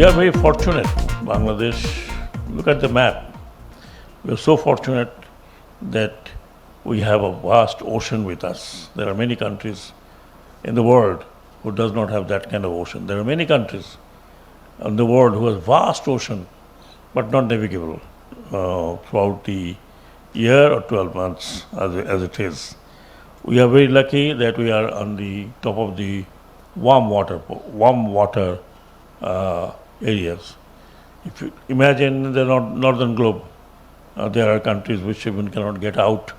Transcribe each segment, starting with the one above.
We are very fortunate, Bangladesh. Look at the map. We are so fortunate that we have a vast ocean with us. There are many countries in the world who does not have that kind of ocean. There are many countries in the world who has vast ocean but not navigable throughout the year or 12 months as it is. We are very lucky that we are on the top of the warm water areas. If you imagine the northern globe, there are countries which even cannot get out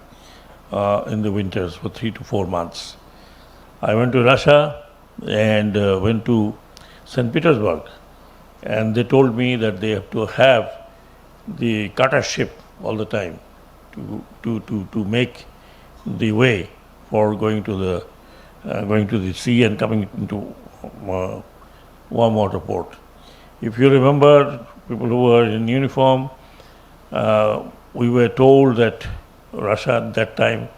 in the winters for 3 to 4 months. I went to Russia and went to St. Petersburg, and they told me that they have to have the cutter ship all the time to make the way for going to the sea and coming into warm water port. If you remember, people who were in uniform, we were told that Russia at that time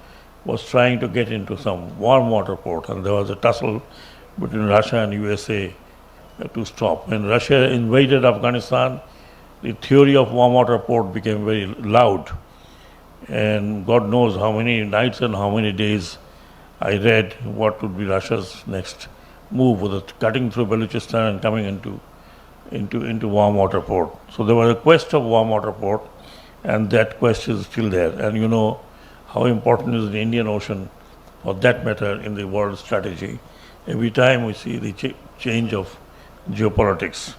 was trying to get into some warm water port, and there was a tussle between Russia and USA to stop. When Russia invaded Afghanistan, the theory of warm water port became very loud, and God knows how many nights and how many days I read what would be Russia's next move, with it cutting through Balochistan and coming into warm water port. So there was a quest of warm water port, and that quest is still there. And you know how important is the Indian Ocean, for that matter, in the world strategy. Every time we see the change of geopolitics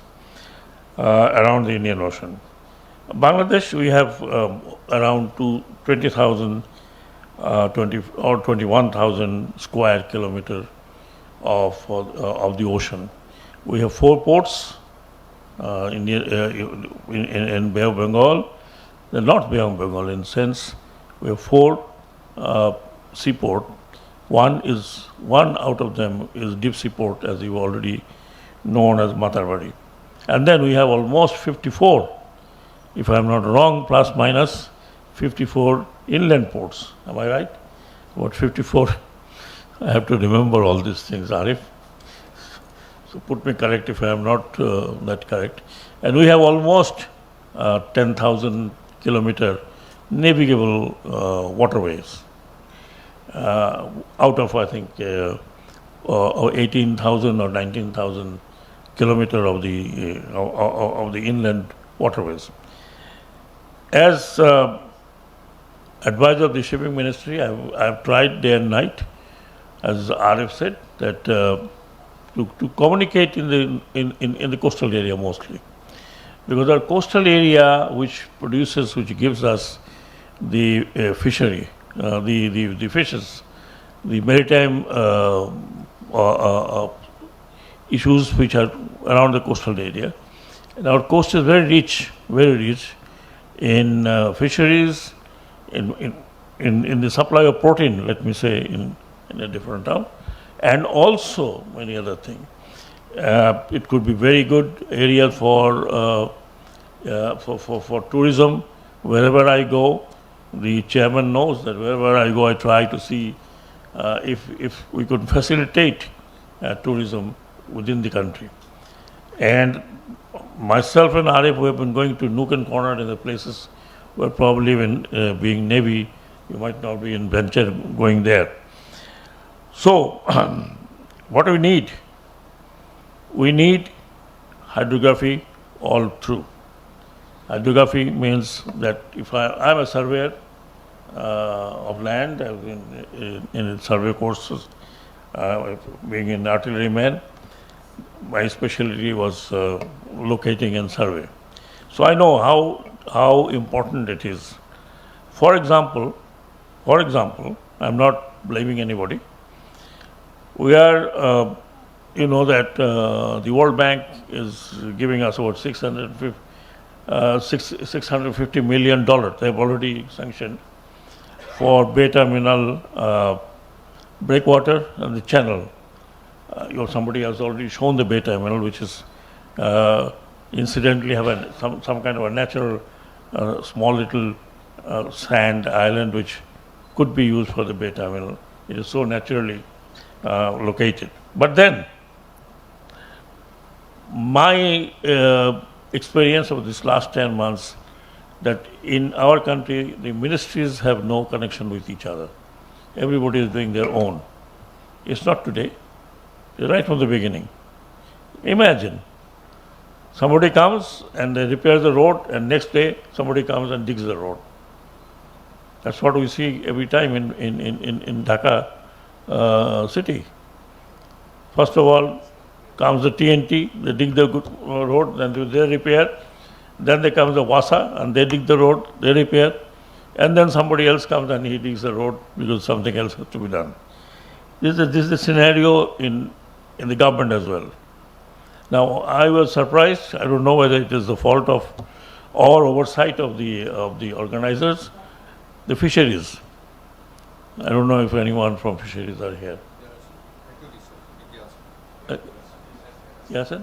around the Indian Ocean. Bangladesh, we have around 20,000 or 21,000 square kilometer of the ocean. We have 4 ports in Bay of Bengal. They're not Bay of Bengal in sense. We have 4 seaport. One out of them is deep seaport, as you already known as Matarbari. And then we have almost 54, if I'm not wrong, plus minus 54 inland ports. Am I right? About 54. I have to remember all these things, Arif. So put me correct if I am not that correct. And we have almost 10,000 kilometer navigable waterways out of, I think, 18,000 or 19,000 kilometer of the inland waterways. As advisor of the shipping ministry, I've tried day and night, as Arif said, that to communicate in the coastal area mostly, because our coastal area which gives us the fishery, the fishes, the maritime issues which are around the coastal area. And our coast is very rich in fisheries, in the supply of protein, let me say in a different term, and also many other things. It could be very good area for tourism. Wherever I go, the chairman knows that wherever I go, I try to see if we could facilitate tourism within the country. And myself and Arif, we have been going to nook and corner in the places where probably when being Navy, you might not be in venture going there. So, what do we need? We need hydrography all through. Hydrography means that if I'm a surveyor of land, I've been in survey courses, being an artilleryman, my specialty was locating and survey. So I know how important it is. For example, I'm not blaming anybody. We are, you know that the World Bank is giving us about $650 million. They've already sanctioned for Bay Terminal breakwater and the channel. Somebody has already shown the Bay Terminal, which is incidentally have some kind of a natural small little sand island which could be used for the Bay Terminal. It is so naturally located. But then my experience of this last 10 months that in our country the ministries have no connection with each other. Everybody is doing their own. It's not today. It's right from the beginning. Imagine somebody comes and they repair the road, and next day somebody comes and digs the road. That's what we see every time in Dhaka city. First of all, comes the TNT, they dig the road, then they repair. Then there comes the Wasa, and they dig the road, they repair. And then somebody else comes and he digs the road because something else has to be done. This is the scenario in the government as well. Now, I was surprised. I don't know whether it is the fault of or oversight of the organizers. The fisheries. I don't know if anyone from fisheries are here. Yes, sir?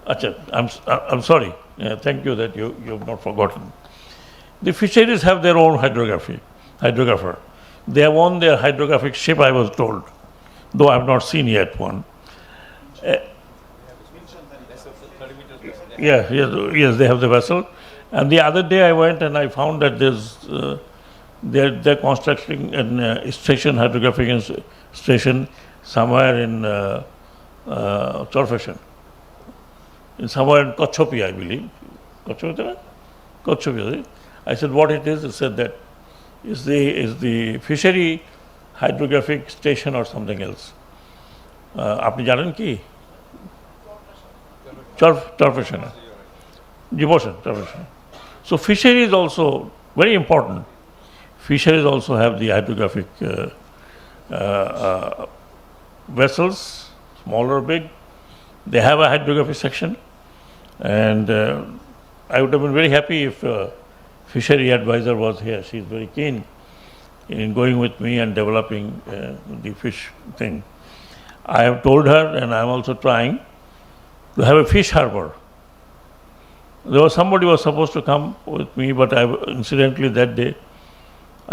Achha, I'm sorry. Thank you that you have not forgotten. The fisheries have their own hydrographer. They have won their hydrographic ship, I was told, though I have not seen yet one. Yes, they have the vessel. And the other day I went and I found that they're constructing a station, hydrographic station, somewhere in Chorfeshan. Somewhere in Kochopi, I believe. Kochopi. I said, what it is? He said that is the fishery hydrographic station or something else. আপনি জানেন কি? Chorfeshan. Chorfeshan. So fishery is also very important. Fisheries also have the hydrographic vessels, small or big. They have a hydrographic section, and I would have been very happy if fishery advisor was here. She is very keen in going with me and developing the fish thing. I have told her, and I am also trying to have a fish harbor. Somebody was supposed to come with me, but incidentally that day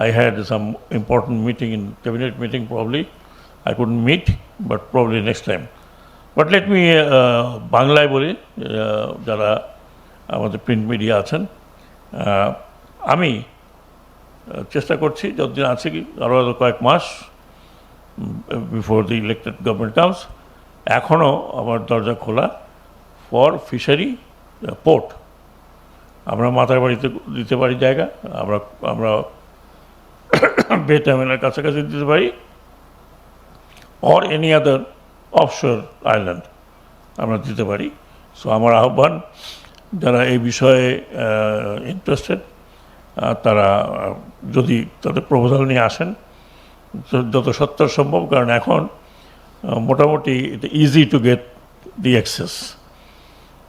I had some important meeting, cabinet meeting probably. I couldn't meet, but probably next time. But let me বাংলায় বলি, যারা আমাদের print media আছেন, আমি চেষ্টা করছি যতদিন আছে কি আরও কয়েক মাস before the elected government comes, এখনও আমার দরজা খোলা ফর ফিশারি পোর্ট। আমরা মাথার বাড়িতে দিতে পারি জায়গা, আমরা বে টার্মিনাল কাছাকাছি দিতে পারি, or any other offshore island আমরা দিতে পারি। সো আমার আহ্বান, যারা এই বিষয়ে ইন্টারেস্টেড তারা যদি তাদের প্রপোজাল নিয়ে আসেন যত সত্তর সম্ভব, কারণ এখন মোটামুটি এটা easy to get the access,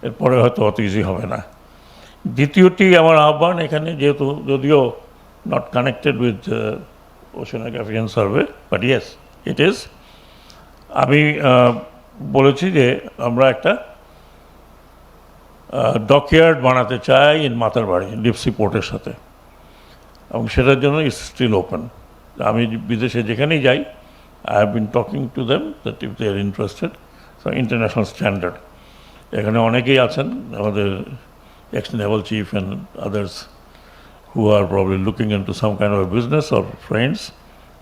এরপরে হয়তো অত ইজি হবে না। দ্বিতীয়টি আমার আহ্বান, এখানে যেহেতু যদিও not connected with oceanography and survey, but yes it is, আমি বলেছি যে আমরা একটা ডকইয়ার্ড বানাতে চাই ইন মাতারবাড়ি ডিপসি পোর্টের সাথে, এবং সেটার জন্য ইটস স্টিল ওপেন। আমি বিদেশে যেখানেই যাই, I have been talking to them that if they are interested, so international standard. এখানে অনেকেই আছেন আমাদের ex-naval chief and others who are probably looking into some kind of a business or friends.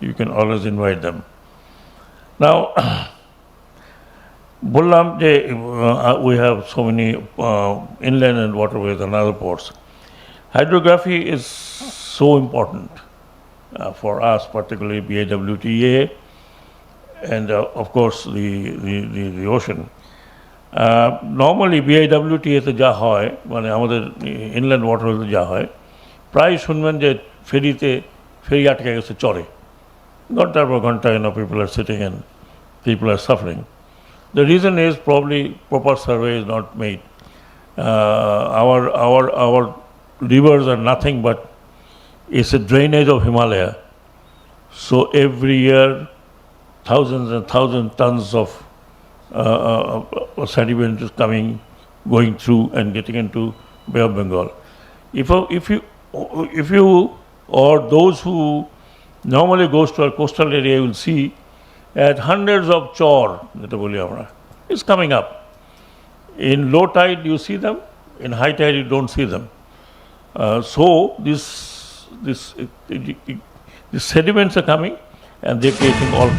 You can always invite them. Now, বললাম যে we have so many inland and waterways and other ports. Hydrography is so important for us, particularly BAWTA and of course the ocean. Normally বিআইডব্লিউটিএতে যা হয়, মানে আমাদের inland ওয়াটারওয়েতে যা হয়, প্রায় শুনবেন যে ফেরি আটকে গেছে চরে, ঘন্টার পর ঘন্টা, people are sitting and people are suffering. The reason is probably proper survey is not made. our rivers are nothing but it's a drainage of Himalaya, so every year thousands and thousands tons of sediment is going through and getting into Bay of Bengal. If you or those who normally goes to our coastal area, you will see that hundreds of chor, is coming up. In low tide, you see them. In high tide, you don't see them. So these sediments are coming, and they're creating all.